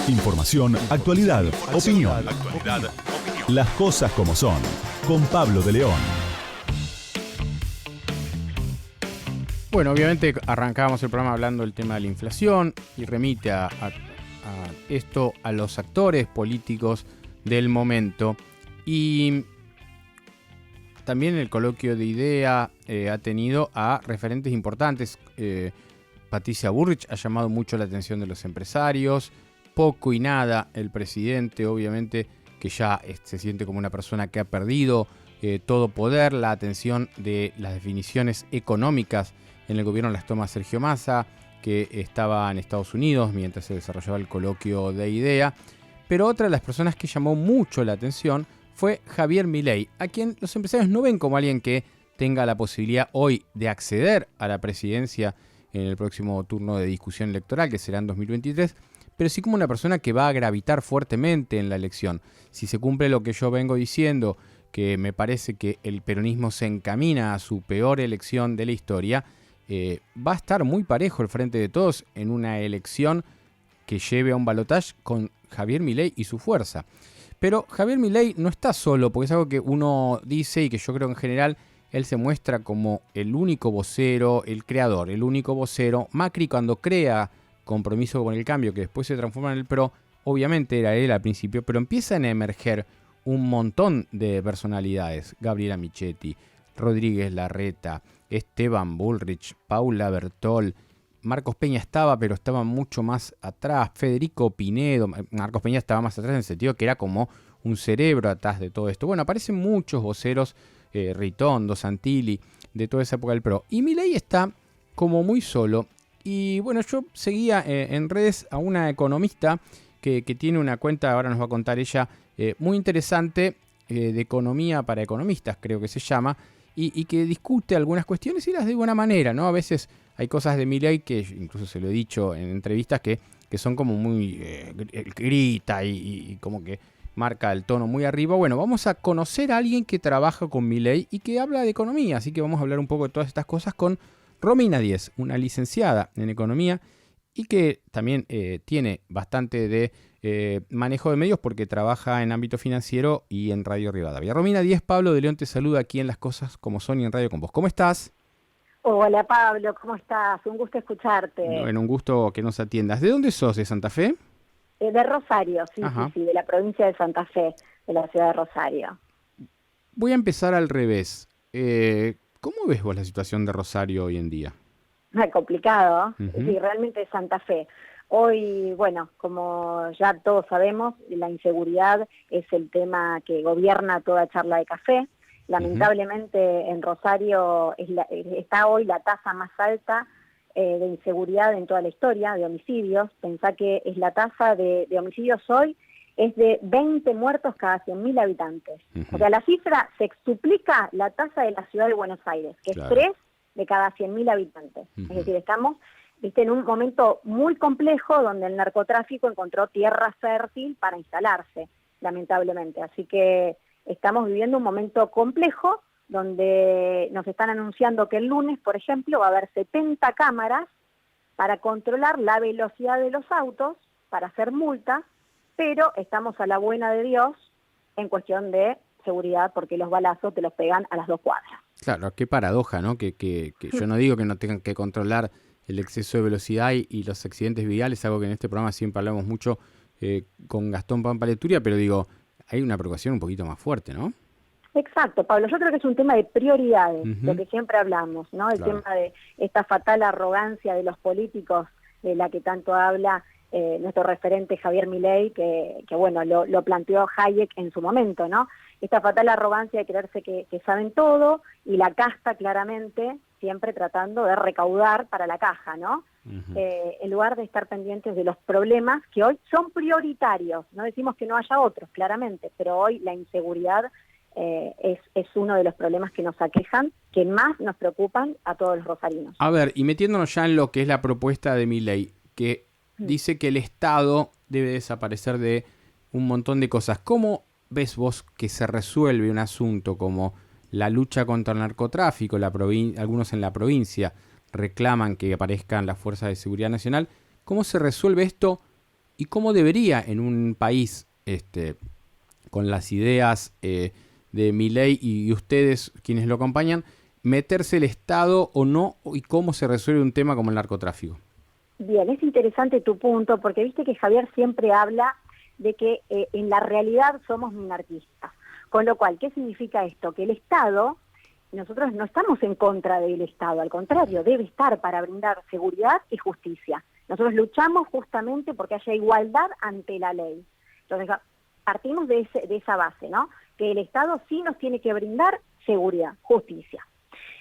Información, actualidad, opinión. Las cosas como son. Con Pablo de León. Bueno, obviamente arrancábamos el programa hablando del tema de la inflación y remite a esto a los actores políticos del momento. Y también el coloquio de IDEA ha tenido a referentes importantes. Patricia Bullrich ha llamado mucho la atención de los empresarios. Poco y nada el presidente, obviamente, que ya se siente como una persona que ha perdido todo poder. La atención de las definiciones económicas en el gobierno las toma Sergio Massa, que estaba en Estados Unidos mientras se desarrollaba el coloquio de IDEA. Pero otra de las personas que llamó mucho la atención fue Javier Milei, a quien los empresarios no ven como alguien que tenga la posibilidad hoy de acceder a la presidencia en el próximo turno de discusión electoral, que será en 2023, pero sí como una persona que va a gravitar fuertemente en la elección. Si se cumple lo que yo vengo diciendo, que me parece que el peronismo se encamina a su peor elección de la historia, va a estar muy parejo el frente de todos en una elección que lleve a un balotaje con Javier Milei y su fuerza. Pero Javier Milei no está solo, porque es algo que uno dice y que yo creo que en general él se muestra como el único vocero, el creador, el único vocero. Macri, cuando crea Compromiso con el Cambio, que después se transforma en el PRO, obviamente era él al principio, pero empiezan a emerger un montón de personalidades. Gabriela Michetti, Rodríguez Larreta, Esteban Bullrich, Paula Bertol. Marcos Peña estaba, pero estaba mucho más atrás. Federico Pinedo. Marcos Peña estaba más atrás en el sentido que era como un cerebro atrás de todo esto. Bueno, aparecen muchos voceros, Ritondo, Santilli, de toda esa época del PRO. Y Milei está como muy solo. Y bueno, yo seguía en redes a una economista que tiene una cuenta, ahora nos va a contar ella, muy interesante, de economía para economistas, creo que se llama, y que discute algunas cuestiones y las de buena manera, ¿no? A veces hay cosas de Milei que, incluso se lo he dicho en entrevistas, que son como muy grita y como que marca el tono muy arriba. Bueno, vamos a conocer a alguien que trabaja con Milei y que habla de economía, así que vamos a hablar un poco de todas estas cosas con Romina Diez, una licenciada en economía y que también tiene bastante de manejo de medios porque trabaja en ámbito financiero y en Radio Rivadavia. Romina Diez, Pablo de León te saluda aquí en Las Cosas Como Son y en Radio con Vos. ¿Cómo estás? Hola Pablo, ¿cómo estás? Un gusto escucharte. Bueno, un gusto que nos atiendas. ¿De dónde sos? ¿De Santa Fe? De Rosario, sí, de la provincia de Santa Fe, de la ciudad de Rosario. Voy a empezar al revés. ¿Cómo ves vos la situación de Rosario hoy en día? Complicado, sí, realmente Santa Fe. Hoy, bueno, como ya todos sabemos, la inseguridad es el tema que gobierna toda charla de café. Lamentablemente en Rosario está hoy la tasa más alta de inseguridad en toda la historia, de homicidios. Pensá que es la tasa de homicidios hoy es de 20 muertos cada 100.000 habitantes. O sea, la cifra sextuplica la tasa de la ciudad de Buenos Aires, que es 3 de cada 100.000 habitantes. Es decir, estamos en un momento muy complejo donde el narcotráfico encontró tierra fértil para instalarse, lamentablemente. Así que estamos viviendo un momento complejo donde nos están anunciando que el lunes, por ejemplo, va a haber 70 cámaras para controlar la velocidad de los autos, para hacer multas, pero estamos a la buena de Dios en cuestión de seguridad porque los balazos te los pegan a las 2 cuadras. Claro, qué paradoja, ¿no? Que yo no digo que no tengan que controlar el exceso de velocidad y los accidentes viales, algo que en este programa siempre hablamos mucho con Gastón Pampaleturia, pero digo, hay una preocupación un poquito más fuerte, ¿no? Exacto, Pablo, yo creo que es un tema de prioridades, lo que siempre hablamos, ¿no? El tema de esta fatal arrogancia de los políticos, de la que tanto habla nuestro referente Javier Milei, que bueno, lo planteó Hayek en su momento, ¿no? Esta fatal arrogancia de creerse que saben todo, y la casta claramente siempre tratando de recaudar para la caja, ¿no? En lugar de estar pendientes de los problemas que hoy son prioritarios. No decimos que no haya otros, claramente, pero hoy la inseguridad es uno de los problemas que nos aquejan, que más nos preocupan a todos los rosarinos. A ver, y metiéndonos ya en lo que es la propuesta de Milei, que dice que el Estado debe desaparecer de un montón de cosas. ¿Cómo ves vos que se resuelve un asunto como la lucha contra el narcotráfico? Algunos en la provincia reclaman que aparezcan las fuerzas de seguridad nacional. ¿Cómo se resuelve esto y cómo debería en un país con las ideas de Milei y ustedes, quienes lo acompañan, meterse el Estado o no, y cómo se resuelve un tema como el narcotráfico. Bien, es interesante tu punto, porque viste que Javier siempre habla de que en la realidad somos minarquistas. Con lo cual, ¿qué significa esto? Que el Estado, nosotros no estamos en contra del Estado, al contrario, debe estar para brindar seguridad y justicia. Nosotros luchamos justamente porque haya igualdad ante la ley. Entonces, partimos de esa base, ¿no? Que el Estado sí nos tiene que brindar seguridad, justicia.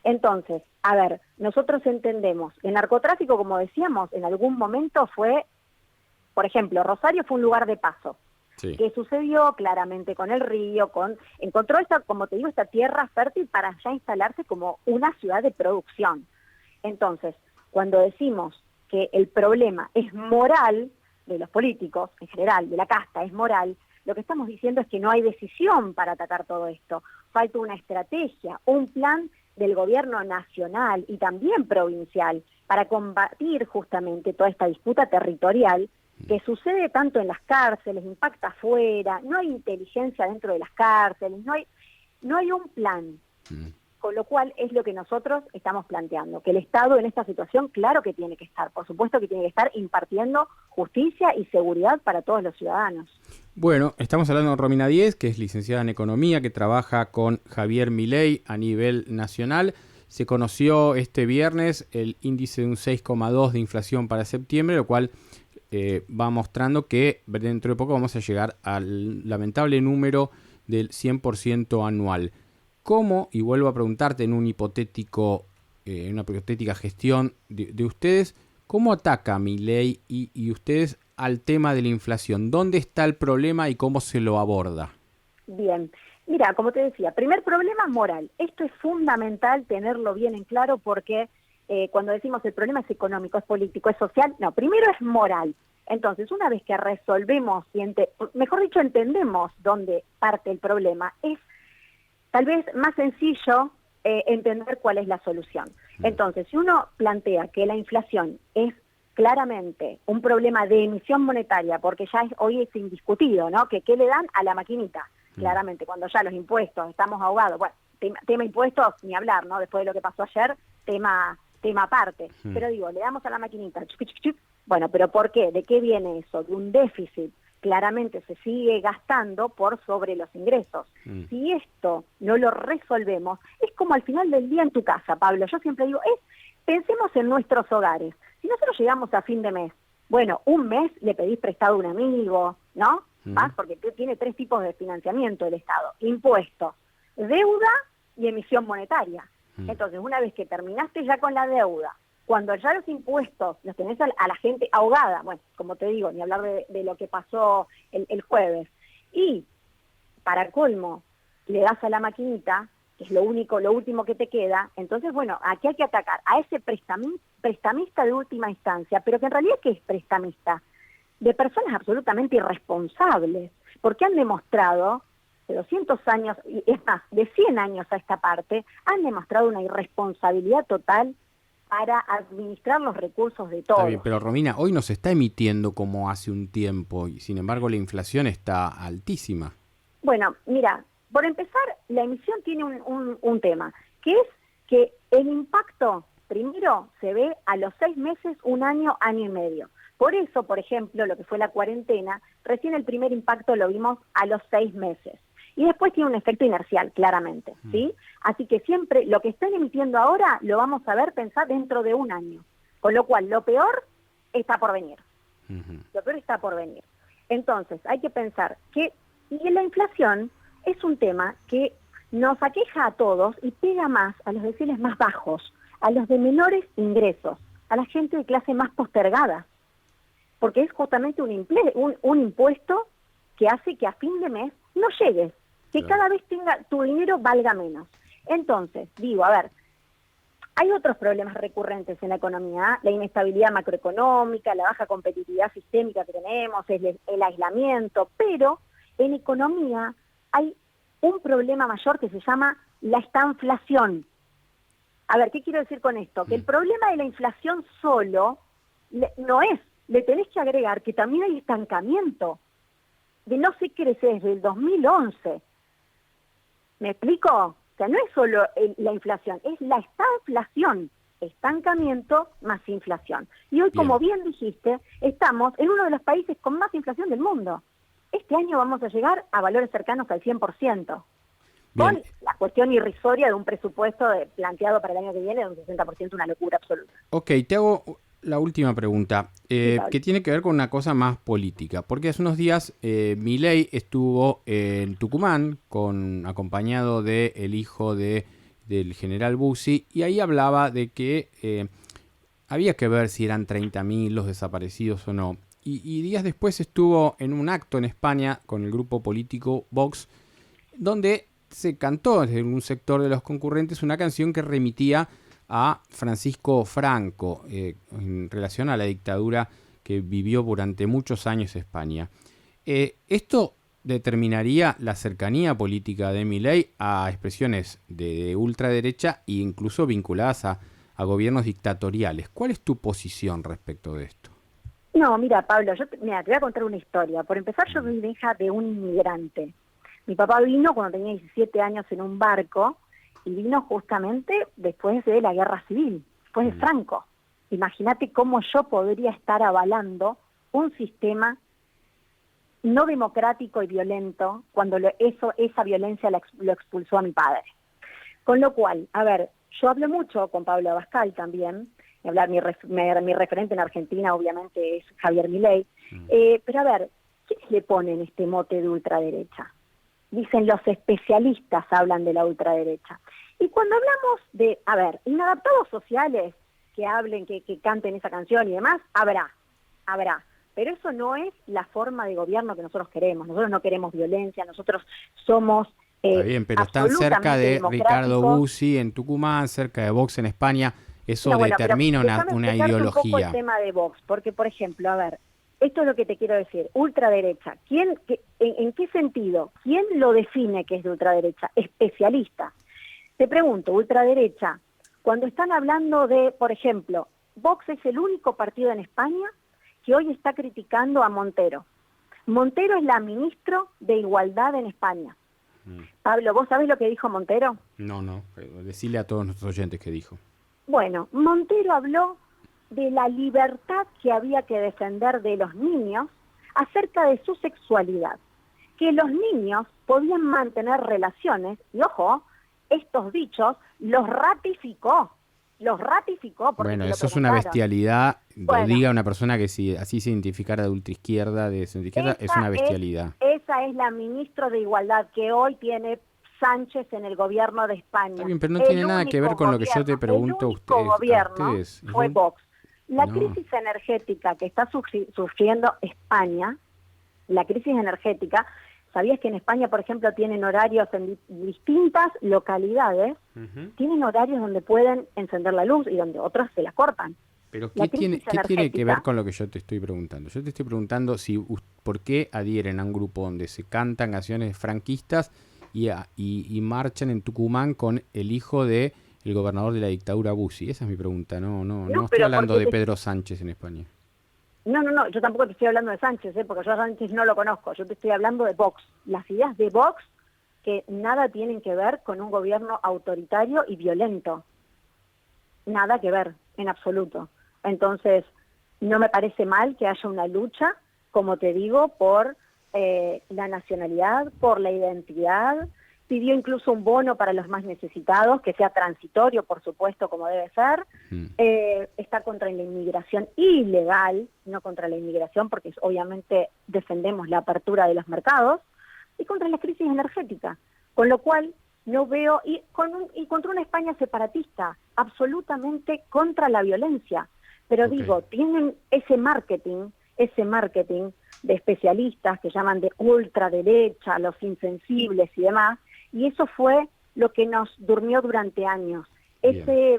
Entonces, a ver, nosotros entendemos, el narcotráfico, como decíamos, en algún momento fue, por ejemplo, Rosario fue un lugar de paso. Sí. Que sucedió claramente con el río, encontró como te digo, esta tierra fértil para ya instalarse como una ciudad de producción. Entonces, cuando decimos que el problema es moral de los políticos, en general, de la casta, es moral, lo que estamos diciendo es que no hay decisión para atacar todo esto. Falta una estrategia, un plan del gobierno nacional y también provincial para combatir justamente toda esta disputa territorial que sucede tanto en las cárceles, impacta afuera, no hay inteligencia dentro de las cárceles, no hay un plan. Con lo cual es lo que nosotros estamos planteando, que el Estado en esta situación, claro que tiene que estar, por supuesto que tiene que estar impartiendo justicia y seguridad para todos los ciudadanos. Bueno, estamos hablando con Romina Díez, que es licenciada en Economía, que trabaja con Javier Milei a nivel nacional. Se conoció este viernes el índice de un 6,2 de inflación para septiembre, lo cual va mostrando que dentro de poco vamos a llegar al lamentable número del 100% anual. ¿Cómo, y vuelvo a preguntarte en una hipotética gestión de ustedes, cómo ataca Milei y ustedes al tema de la inflación? ¿Dónde está el problema y cómo se lo aborda? Bien, mira, como te decía, primer problema moral. Esto es fundamental tenerlo bien en claro porque cuando decimos el problema es económico, es político, es social, no, primero es moral. Entonces, una vez que resolvemos, mejor dicho, entendemos dónde parte el problema, es tal vez más sencillo entender cuál es la solución. Entonces, si uno plantea que la inflación es claramente un problema de emisión monetaria, porque ya hoy es indiscutido, ¿no? Que ¿qué le dan a la maquinita? Claramente, cuando ya los impuestos, estamos ahogados, bueno, tema impuestos, ni hablar, ¿no? Después de lo que pasó ayer, tema aparte. Pero digo, le damos a la maquinita, bueno, ¿pero por qué? ¿De qué viene eso? De un déficit. Claramente se sigue gastando por sobre los ingresos. Si esto no lo resolvemos, es como al final del día en tu casa, Pablo. Yo siempre digo, pensemos en nuestros hogares. Si nosotros llegamos a fin de mes, bueno, un mes le pedís prestado a un amigo, ¿no? Más porque tiene 3 tipos de financiamiento el Estado: impuestos, deuda y emisión monetaria. Entonces, una vez que terminaste ya con la deuda, cuando ya los impuestos los tenés a la gente ahogada, bueno, como te digo, ni hablar de lo que pasó el jueves, y para colmo le das a la maquinita, que es lo último que te queda, entonces, bueno, aquí hay que atacar a ese prestamista de última instancia, pero que en realidad, ¿qué es prestamista? De personas absolutamente irresponsables, porque han demostrado de 200 años, y es más, de 100 años a esta parte, han demostrado una irresponsabilidad total para administrar los recursos de todos. Está bien, pero Romina, hoy no se está emitiendo como hace un tiempo y sin embargo la inflación está altísima. Bueno, mira, por empezar, la emisión tiene un tema, que es que el impacto primero se ve a los 6 meses, 1 año, año y medio. Por eso, por ejemplo, lo que fue la cuarentena, recién el primer impacto lo vimos a los 6 meses. Y después tiene un efecto inercial, claramente, ¿sí? Así que siempre lo que están emitiendo ahora lo vamos a ver pensar dentro de 1 año. Con lo cual, lo peor está por venir. Lo peor está por venir. Entonces, hay que pensar que la inflación es un tema que nos aqueja a todos y pega más a los deciles más bajos, a los de menores ingresos, a la gente de clase más postergada. Porque es justamente un impuesto que hace que a fin de mes no llegues, que cada vez tu dinero valga menos. Entonces, digo, a ver, hay otros problemas recurrentes en la economía, la inestabilidad macroeconómica, la baja competitividad sistémica que tenemos, el aislamiento, pero en economía hay un problema mayor que se llama la estanflación. A ver, ¿qué quiero decir con esto? Que el problema de la inflación solo no es le tenés que agregar que también hay estancamiento de no sé qué desde el 2011. ¿Me explico? O sea, no es solo la inflación, es la estanflación, estancamiento más inflación. Y hoy, como bien dijiste, estamos en uno de los países con más inflación del mundo. Este año vamos a llegar a valores cercanos al 100%. Con la cuestión irrisoria de un presupuesto planteado para el año que viene de un 60%, una locura absoluta. Ok, te hago la última pregunta, que tiene que ver con una cosa más política, porque hace unos días Milei estuvo en Tucumán acompañado del hijo del general Bussi, y ahí hablaba de que había que ver si eran 30.000 los desaparecidos o no. Y días después estuvo en un acto en España con el grupo político Vox, donde se cantó desde un sector de los concurrentes una canción que remitía a Francisco Franco en relación a la dictadura que vivió durante muchos años España. ¿Esto determinaría la cercanía política de Milei a expresiones de ultraderecha e incluso vinculadas a gobiernos dictatoriales? ¿Cuál es tu posición respecto de esto? No, mira, Pablo, te voy a contar una historia. Por empezar, yo soy hija de un inmigrante. Mi papá vino cuando tenía 17 años en un barco y vino justamente después de la Guerra Civil, después de Franco. Imagínate cómo yo podría estar avalando un sistema no democrático y violento cuando esa violencia lo expulsó a mi padre. Con lo cual, a ver, yo hablo mucho con Pablo Abascal también, mi referente en Argentina obviamente es Javier Milei, pero a ver, ¿quiénes le ponen este mote de ultraderecha? Dicen los especialistas hablan de la ultraderecha. Y cuando hablamos de, a ver, inadaptados sociales que hablen, que canten esa canción y demás, habrá. Pero eso no es la forma de gobierno que nosotros queremos. Nosotros no queremos violencia, nosotros somos Está bien, pero están cerca de Ricardo Bussi en Tucumán, cerca de Vox en España. Eso determina una ideología. Un poco el tema de Vox, porque, por ejemplo, a ver, esto es lo que te quiero decir, ultraderecha. ¿En qué sentido? ¿Quién lo define que es de ultraderecha? Especialistas. Te pregunto, ultraderecha, cuando están hablando de, por ejemplo, Vox es el único partido en España que hoy está criticando a Montero. Montero es la ministra de Igualdad en España. Pablo, ¿vos sabés lo que dijo Montero? No, decile a todos nuestros oyentes qué dijo. Bueno, Montero habló de la libertad que había que defender de los niños acerca de su sexualidad, que los niños podían mantener relaciones, y ojo, estos dichos los ratificó. Bueno, eso es una bestialidad, lo diga una persona que si así se identificara de ultraizquierda, de centroizquierda, es una bestialidad. Esa es la ministra de Igualdad que hoy tiene Sánchez en el gobierno de España. Está bien, pero no tiene nada que ver con lo que yo te pregunto a ustedes. Fue Vox. La crisis energética que está sufriendo España, la crisis energética, ¿sabías que en España, por ejemplo, tienen horarios en distintas localidades? Tienen horarios donde pueden encender la luz y donde otros se la cortan. Pero ¿qué tiene que ver con lo que yo te estoy preguntando? Yo te estoy preguntando por qué adhieren a un grupo donde se cantan canciones franquistas y marchan en Tucumán con el hijo de el gobernador de la dictadura Bussi. Esa es mi pregunta, no estoy hablando de Pedro Sánchez en España. No, yo tampoco te estoy hablando de Sánchez, porque yo a Sánchez no lo conozco, yo te estoy hablando de Vox. Las ideas de Vox que nada tienen que ver con un gobierno autoritario y violento. Nada que ver, en absoluto. Entonces, no me parece mal que haya una lucha, como te digo, por la nacionalidad, por la identidad. Pidió incluso un bono para los más necesitados, que sea transitorio, por supuesto, como debe ser. Está contra la inmigración ilegal, no contra la inmigración, porque obviamente defendemos la apertura de los mercados, y contra la crisis energética. Con lo cual, no veo, y contra una España separatista, absolutamente contra la violencia. Pero digo, tienen ese marketing de especialistas que llaman de ultraderecha, los insensibles y demás, y eso fue lo que nos durmió durante años. Ese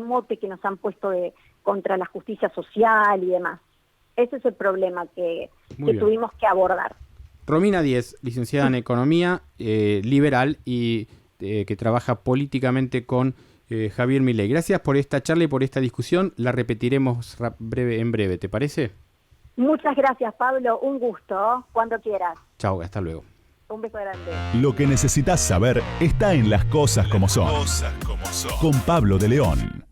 mote que nos han puesto contra la justicia social y demás. Ese es el problema que tuvimos que abordar. Romina Díez, licenciada en Economía, liberal y que trabaja políticamente con Javier Milei. Gracias por esta charla y por esta discusión. La repetiremos en breve, ¿te parece? Muchas gracias, Pablo. Un gusto, cuando quieras. Chao, hasta luego. Un beso grande. Lo que necesitas saber está en Las Cosas como son. Con Pablo de León.